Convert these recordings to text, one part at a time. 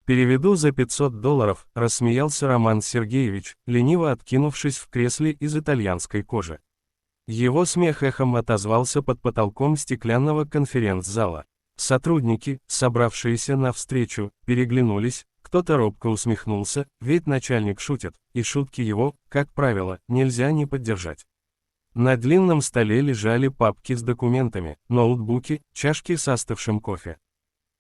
Переведу за $500, рассмеялся Роман Сергеевич, лениво откинувшись в кресле из итальянской кожи. Его смех эхом отозвался под потолком стеклянного конференц-зала. Сотрудники, собравшиеся на встречу, переглянулись, кто-то робко усмехнулся, ведь начальник шутит, и шутки его, как правило, нельзя не поддержать. На длинном столе лежали папки с документами, ноутбуки, чашки с остывшим кофе.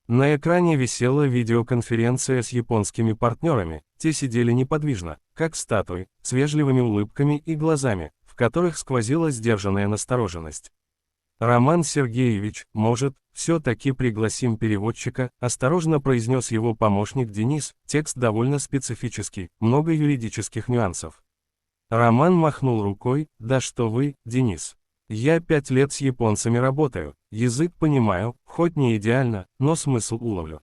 На экране висела видеоконференция с японскими партнерами, те сидели неподвижно, как статуи, с вежливыми улыбками и глазами, в которых сквозила сдержанная настороженность. «Роман Сергеевич, может, все-таки пригласим переводчика», – осторожно произнес его помощник Денис, текст довольно специфический, много юридических нюансов. Роман махнул рукой: «Да что вы, Денис. Я 5 лет с японцами работаю, язык понимаю, хоть не идеально, но смысл уловлю.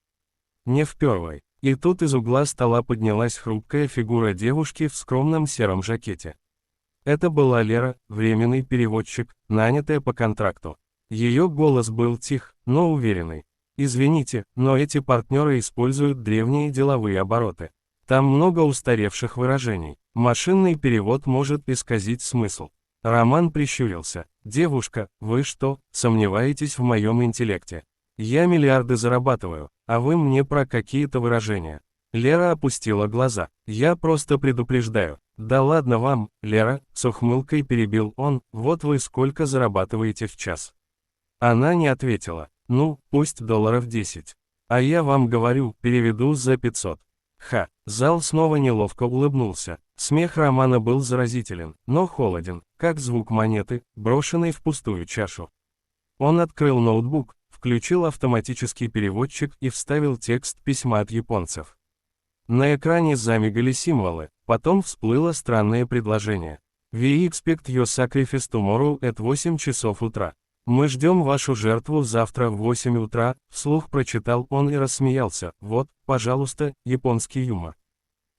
Не впервой». И тут из угла стола поднялась хрупкая фигура девушки в скромном сером жакете. Это была Лера, временный переводчик, нанятая по контракту. Ее голос был тих, но уверенный. «Извините, но эти партнеры используют древние деловые обороты. Там много устаревших выражений. Машинный перевод может исказить смысл». Роман прищурился. «Девушка, вы что, сомневаетесь в моем интеллекте? Я миллиарды зарабатываю, а вы мне про какие-то выражения». Лера опустила глаза. «Я просто предупреждаю». «Да ладно вам, Лера», — с ухмылкой перебил он, — «вот вы сколько зарабатываете в час?» Она не ответила. «Ну, пусть $10. А я вам говорю, переведу за 500. Ха, зал снова неловко улыбнулся. Смех Романа был заразителен, но холоден, как звук монеты, брошенной в пустую чашу. Он открыл ноутбук, включил автоматический переводчик и вставил текст письма от японцев. На экране замигали символы, потом всплыло странное предложение. «We expect your sacrifice tomorrow at 8 часов утра». «Мы ждем вашу жертву завтра в 8 утра», — вслух прочитал он и рассмеялся. «Вот, пожалуйста, японский юмор».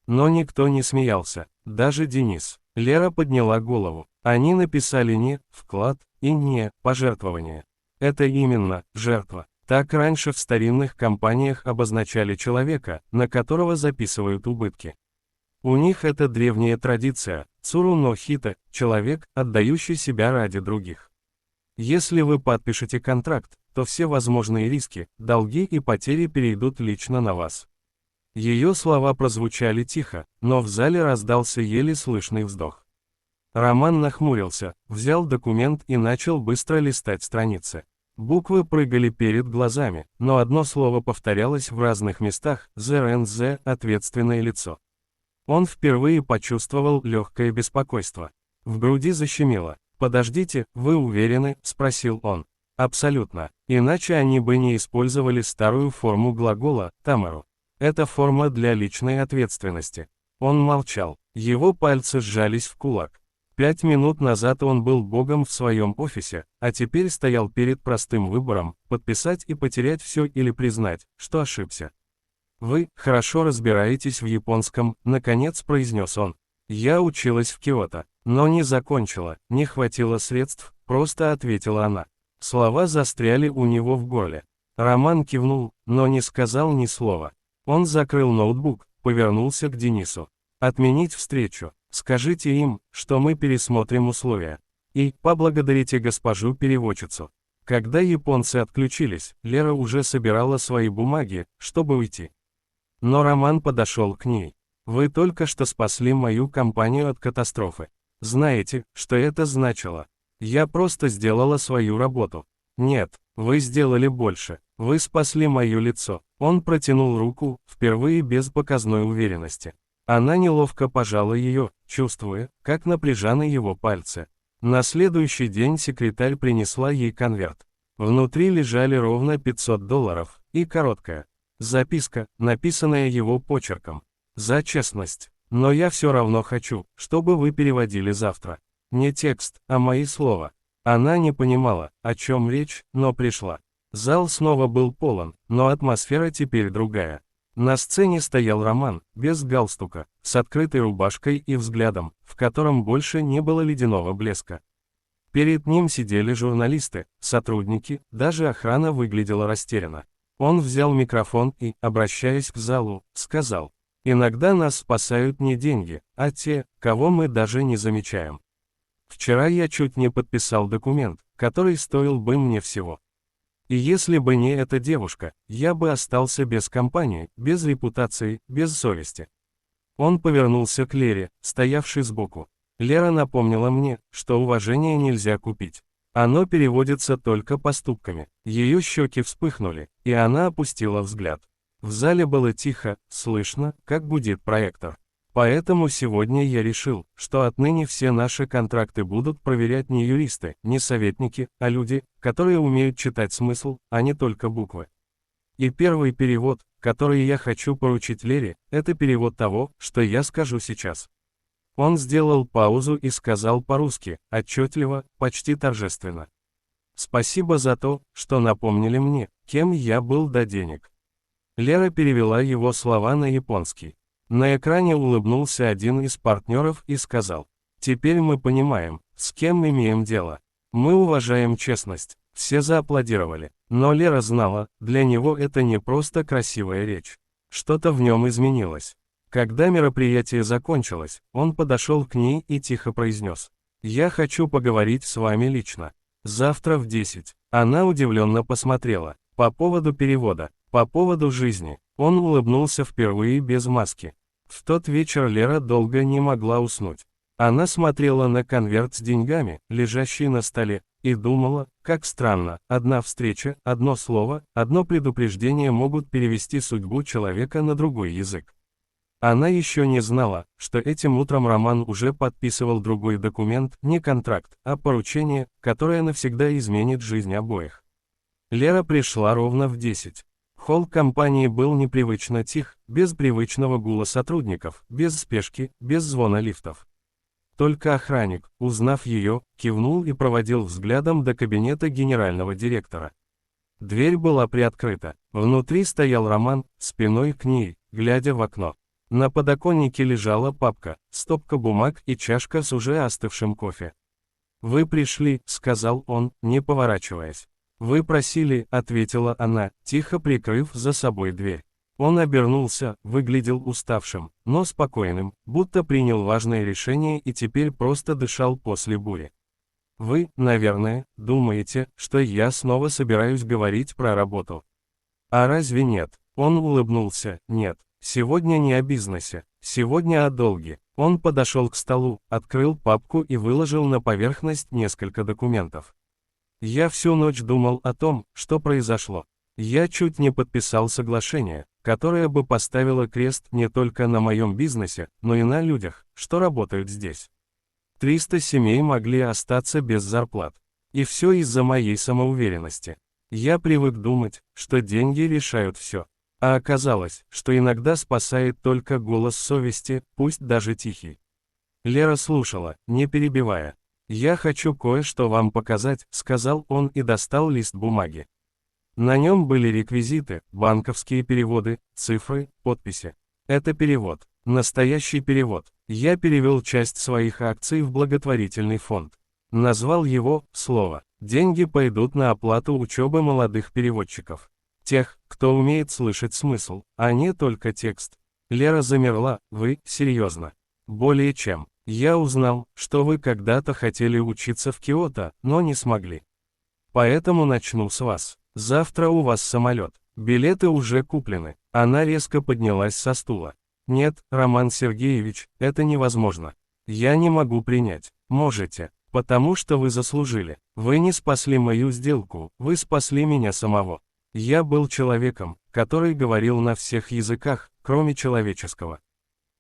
Но никто не смеялся, даже Денис. Лера подняла голову. Они написали не «вклад» и не «пожертвование». Это именно «жертва». Так раньше в старинных компаниях обозначали человека, на которого записывают убытки. У них это древняя традиция, цуру но хита, человек, отдающий себя ради других. Если вы подпишете контракт, то все возможные риски, долги и потери перейдут лично на вас. Ее слова прозвучали тихо, но в зале раздался еле слышный вздох. Роман нахмурился, взял документ и начал быстро листать страницы. Буквы прыгали перед глазами, но одно слово повторялось в разных местах: ЗРНЗ, ответственное лицо. Он впервые почувствовал легкое беспокойство. В груди защемило. «Подождите, вы уверены?» – спросил он. «Абсолютно. Иначе они бы не использовали старую форму глагола «тамару». Это форма для личной ответственности». Он молчал. Его пальцы сжались в кулак. 5 минут назад он был богом в своем офисе, а теперь стоял перед простым выбором – подписать и потерять все или признать, что ошибся. «Вы хорошо разбираетесь в японском», – наконец произнес он. «Я училась в Киото, но не закончила, не хватило средств», – просто ответила она. Слова застряли у него в горле. Роман кивнул, но не сказал ни слова. Он закрыл ноутбук, повернулся к Денису. «Отменить встречу. Скажите им, что мы пересмотрим условия. И поблагодарите госпожу переводчицу». Когда японцы отключились, Лера уже собирала свои бумаги, чтобы уйти. Но Роман подошел к ней. «Вы только что спасли мою компанию от катастрофы. Знаете, что это значило? Я просто сделала свою работу. Нет, вы сделали больше. Вы спасли мое лицо». Он протянул руку, впервые без показной уверенности. Она неловко пожала ее, чувствуя, как напряжены его пальцы. На следующий день секретарь принесла ей конверт. Внутри лежали ровно $500 и короткая записка, написанная его почерком. «За честность. Но я все равно хочу, чтобы вы переводили завтра. Не текст, а мои слова». Она не понимала, о чем речь, но пришла. Зал снова был полон, но атмосфера теперь другая. На сцене стоял Роман, без галстука, с открытой рубашкой и взглядом, в котором больше не было ледяного блеска. Перед ним сидели журналисты, сотрудники, даже охрана выглядела растерянно. Он взял микрофон и, обращаясь к залу, сказал: «Иногда нас спасают не деньги, а те, кого мы даже не замечаем. Вчера я чуть не подписал документ, который стоил бы мне всего. И если бы не эта девушка, я бы остался без компании, без репутации, без совести». Он повернулся к Лере, стоявшей сбоку. Лера напомнила мне, что уважение нельзя купить. Оно переводится только поступками. Ее щеки вспыхнули, и она опустила взгляд. В зале было тихо, слышно, как гудит проектор. Поэтому сегодня я решил, что отныне все наши контракты будут проверять не юристы, не советники, а люди, которые умеют читать смысл, а не только буквы. И первый перевод, который я хочу поручить Лере, это перевод того, что я скажу сейчас. Он сделал паузу и сказал по-русски, отчетливо, почти торжественно: «Спасибо за то, что напомнили мне, кем я был до денег». Лера перевела его слова на японский. На экране улыбнулся один из партнеров и сказал: «Теперь мы понимаем, с кем имеем дело. Мы уважаем честность». Все зааплодировали. Но Лера знала, для него это не просто красивая речь. Что-то в нем изменилось. Когда мероприятие закончилось, он подошел к ней и тихо произнес: «Я хочу поговорить с вами лично. Завтра в 10. Она удивленно посмотрела. «По поводу перевода, по поводу жизни». Он улыбнулся впервые без маски. В тот вечер Лера долго не могла уснуть. Она смотрела на конверт с деньгами, лежащий на столе, и думала, как странно, одна встреча, одно слово, одно предупреждение могут перевести судьбу человека на другой язык. Она еще не знала, что этим утром Роман уже подписывал другой документ, не контракт, а поручение, которое навсегда изменит жизнь обоих. Лера пришла ровно в 10. Холл компании был непривычно тих, без привычного гула сотрудников, без спешки, без звона лифтов. Только охранник, узнав ее, кивнул и проводил взглядом до кабинета генерального директора. Дверь была приоткрыта. Внутри стоял Роман, спиной к ней, глядя в окно. На подоконнике лежала папка, стопка бумаг и чашка с уже остывшим кофе. «Вы пришли», — сказал он, не поворачиваясь. «Вы просили», — ответила она, тихо прикрыв за собой дверь. Он обернулся, выглядел уставшим, но спокойным, будто принял важное решение и теперь просто дышал после бури. «Вы, наверное, думаете, что я снова собираюсь говорить про работу. А разве нет?» Он улыбнулся: «Нет, сегодня не о бизнесе, сегодня о долге». Он подошел к столу, открыл папку и выложил на поверхность несколько документов. «Я всю ночь думал о том, что произошло. Я чуть не подписал соглашение, которое бы поставило крест не только на моем бизнесе, но и на людях, что работают здесь. 300 семей могли остаться без зарплат. И все из-за моей самоуверенности. Я привык думать, что деньги решают все. А оказалось, что иногда спасает только голос совести, пусть даже тихий». Лера слушала, не перебивая. «Я хочу кое-что вам показать», — сказал он и достал лист бумаги. На нем были реквизиты, банковские переводы, цифры, подписи. Это перевод. Настоящий перевод. Я перевел часть своих акций в благотворительный фонд. Назвал его «Слово». Деньги пойдут на оплату учебы молодых переводчиков. Тех, кто умеет слышать смысл, а не только текст. Лера замерла. «Вы, серьезно?» «Более чем. Я узнал, что вы когда-то хотели учиться в Киото, но не смогли. Поэтому начну с вас. Завтра у вас самолет. Билеты уже куплены». Она резко поднялась со стула. «Нет, Роман Сергеевич, это невозможно. Я не могу принять». «Можете, потому что вы заслужили. Вы не спасли мою сделку, вы спасли меня самого. Я был человеком, который говорил на всех языках, кроме человеческого.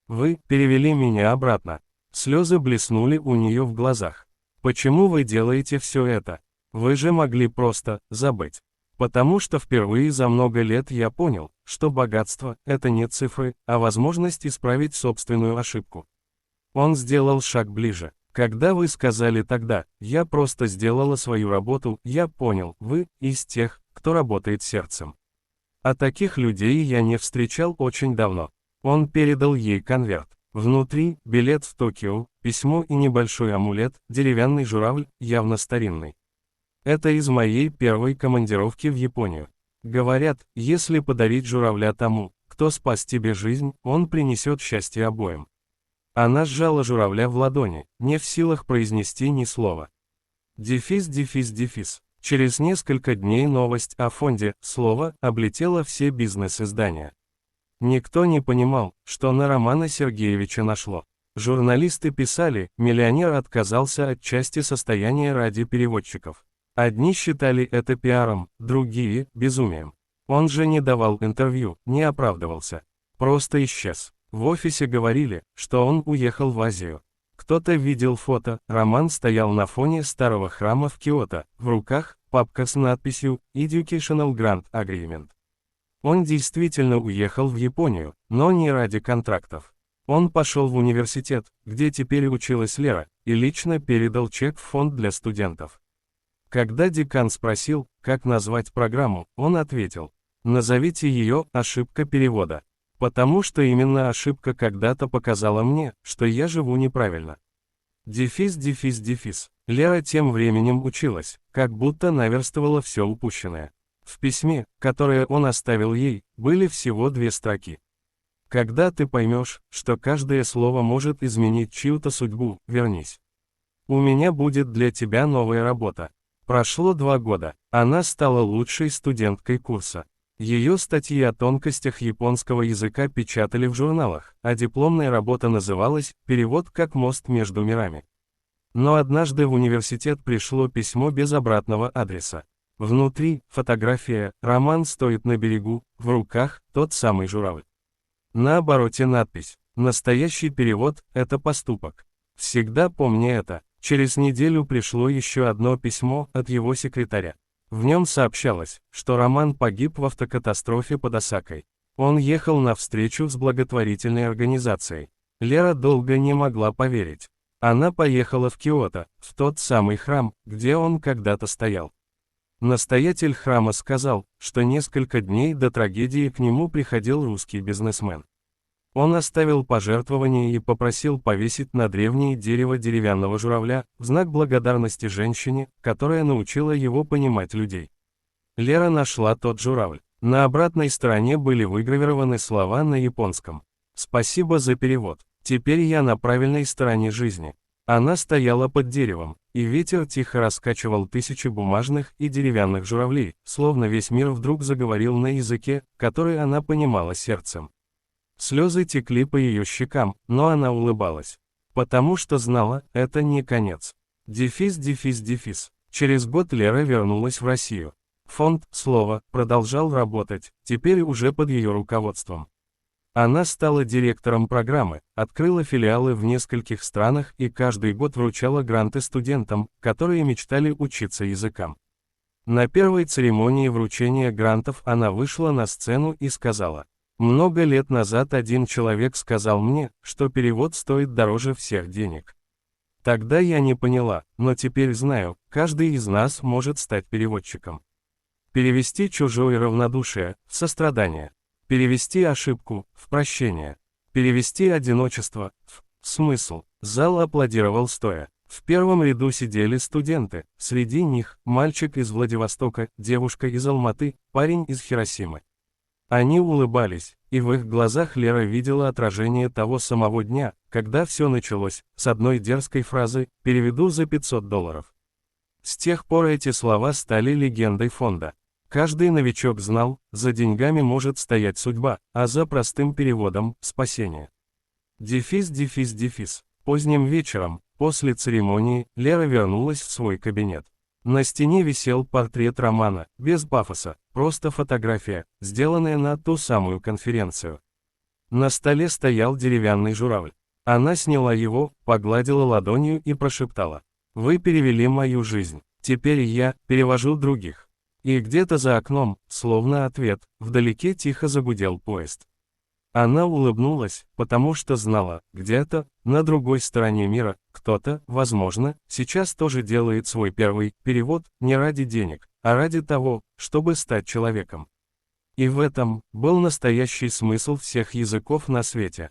Вы перевели меня обратно». Слезы блеснули у нее в глазах. «Почему вы делаете все это? Вы же могли просто забыть». «Потому что впервые за много лет я понял, что богатство – это не цифры, а возможность исправить собственную ошибку». Он сделал шаг ближе. «Когда вы сказали тогда, я просто сделала свою работу, я понял, вы из тех, кто работает сердцем. А таких людей я не встречал очень давно». Он передал ей конверт. Внутри – билет в Токио, письмо и небольшой амулет, деревянный журавль, явно старинный. «Это из моей первой командировки в Японию. Говорят, если подарить журавля тому, кто спас тебе жизнь, он принесет счастье обоим. Она сжала журавля в ладони, не в силах произнести ни слова. Дефис. Через несколько дней новость о фонде «Слово» облетела все бизнес-издания. Никто не понимал, что на Романа Сергеевича нашло. Журналисты писали, миллионер отказался от части состояния ради переводчиков. Одни считали это пиаром, другие – безумием. Он же не давал интервью, не оправдывался. Просто исчез. В офисе говорили, что он уехал в Азию. Кто-то видел фото, Роман стоял на фоне старого храма в Киото, в руках папка с надписью «Educational Grant Agreement». Он действительно уехал в Японию, но не ради контрактов. Он пошел в университет, где теперь училась Лера, и лично передал чек в фонд для студентов. Когда декан спросил, как назвать программу, он ответил: «Назовите ее «Ошибка перевода». Потому что именно ошибка когда-то показала мне, что я живу неправильно». Дефис. Лера тем временем училась, как будто наверстывала все упущенное. В письме, которое он оставил ей, были всего 2 строки. «Когда ты поймешь, что каждое слово может изменить чью-то судьбу, вернись. У меня будет для тебя новая работа». Прошло 2 года, она стала лучшей студенткой курса. Ее статьи о тонкостях японского языка печатали в журналах, а дипломная работа называлась «Перевод как мост между мирами». Но однажды в университет пришло письмо без обратного адреса. Внутри – фотография, Роман стоит на берегу, в руках – тот самый журавль. На обороте надпись: «Настоящий перевод – это поступок». Всегда помни это. Через неделю пришло еще одно письмо от его секретаря. В нем сообщалось, что Роман погиб в автокатастрофе под Осакой. Он ехал на встречу с благотворительной организацией. Лера долго не могла поверить. Она поехала в Киото, в тот самый храм, где он когда-то стоял. Настоятель храма сказал, что несколько дней до трагедии к нему приходил русский бизнесмен. Он оставил пожертвование и попросил повесить на древнее дерево деревянного журавля, в знак благодарности женщине, которая научила его понимать людей. Лера нашла тот журавль. На обратной стороне были выгравированы слова на японском. «Спасибо за перевод. Теперь я на правильной стороне жизни». Она стояла под деревом, и ветер тихо раскачивал тысячи бумажных и деревянных журавлей, словно весь мир вдруг заговорил на языке, который она понимала сердцем. Слезы текли по ее щекам, но она улыбалась. Потому что знала, это не конец. Дефис. Через год Лера вернулась в Россию. Фонд «Слово» продолжал работать, теперь уже под ее руководством. Она стала директором программы, открыла филиалы в нескольких странах и каждый год вручала гранты студентам, которые мечтали учиться языкам. На первой церемонии вручения грантов она вышла на сцену и сказала: «Много лет назад один человек сказал мне, что перевод стоит дороже всех денег. Тогда я не поняла, но теперь знаю, каждый из нас может стать переводчиком. Перевести чужое равнодушие в сострадание. Перевести ошибку в прощение. Перевести одиночество в смысл». Зал аплодировал стоя. В первом ряду сидели студенты, среди них мальчик из Владивостока, девушка из Алматы, парень из Хиросимы. Они улыбались, и в их глазах Лера видела отражение того самого дня, когда все началось, с одной дерзкой фразы «переведу за $500». С тех пор эти слова стали легендой фонда. Каждый новичок знал, за деньгами может стоять судьба, а за простым переводом – спасение. Дефис. Поздним вечером, после церемонии, Лера вернулась в свой кабинет. На стене висел портрет Романа, без пафоса, просто фотография, сделанная на ту самую конференцию. На столе стоял деревянный журавль. Она сняла его, погладила ладонью и прошептала: «Вы перевели мою жизнь, теперь я перевожу других». И где-то за окном, словно ответ, вдалеке тихо загудел поезд. Она улыбнулась, потому что знала, где-то, на другой стороне мира, кто-то, возможно, сейчас тоже делает свой первый перевод не ради денег, а ради того, чтобы стать человеком. И в этом был настоящий смысл всех языков на свете.